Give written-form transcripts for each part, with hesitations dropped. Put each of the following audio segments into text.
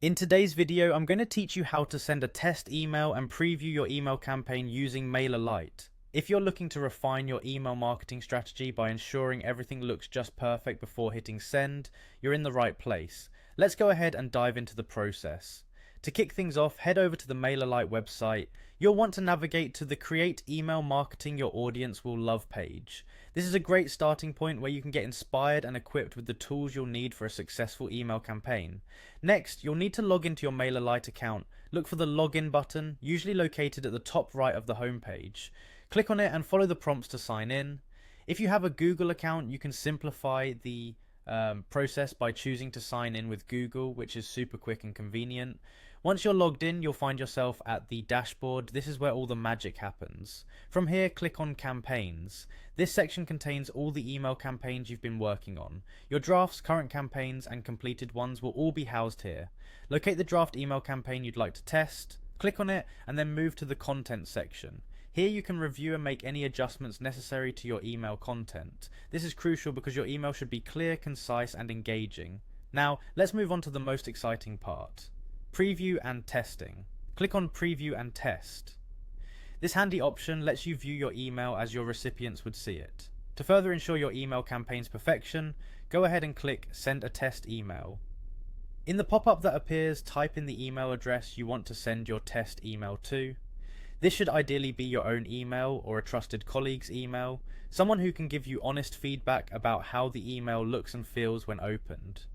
In today's video, I'm going to teach you how to send a test email and preview your email campaign using MailerLite. If you're looking to refine your email marketing strategy by ensuring everything looks just perfect before hitting send, you're in the right place. Let's go ahead and dive into the process. To kick things off, head over to the MailerLite website. You'll want to navigate to the Create Email Marketing Your Audience Will Love page. This is a great starting point where you can get inspired and equipped with the tools you'll need for a successful email campaign. Next, you'll need to log into your MailerLite account. Look for the login button, usually located at the top right of the homepage. Click on it and follow the prompts to sign in. If you have a Google account, you can simplify the process by choosing to sign in with Google, which is super quick and convenient. Once you're logged in, you'll find yourself at the dashboard. This is where all the magic happens. From here, click on Campaigns. This section contains all the email campaigns you've been working on. Your drafts, current campaigns, and completed ones will all be housed here. Locate the draft email campaign you'd like to test, click on it, and then move to the Content section. Here you can review and make any adjustments necessary to your email content. This is crucial because your email should be clear, concise, and engaging. Now, let's move on to the most exciting part. Preview and testing. Click on Preview and Test. This handy option lets you view your email as your recipients would see it. To further ensure your email campaign's perfection, go ahead and click Send a Test Email. In the pop-up that appears, type in the email address you want to send your test email to. This should ideally be your own email or a trusted colleague's email, someone who can give you honest feedback about how the email looks and feels when opened.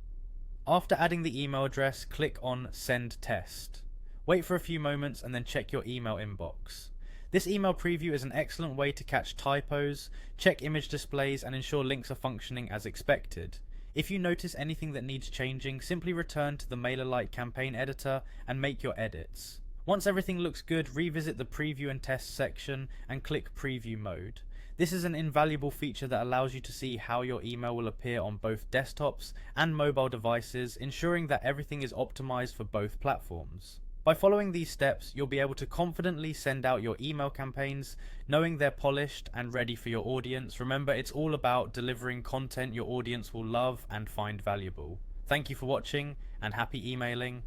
After adding the email address, click on Send Test. Wait for a few moments and then check your email inbox. This email preview is an excellent way to catch typos, check image displays, and ensure links are functioning as expected. If you notice anything that needs changing, simply return to the MailerLite campaign editor and make your edits. Once everything looks good, revisit the Preview and Test section and click Preview Mode. This is an invaluable feature that allows you to see how your email will appear on both desktops and mobile devices, ensuring that everything is optimized for both platforms. By following these steps, you'll be able to confidently send out your email campaigns, knowing they're polished and ready for your audience. Remember, it's all about delivering content your audience will love and find valuable. Thank you for watching, and happy emailing.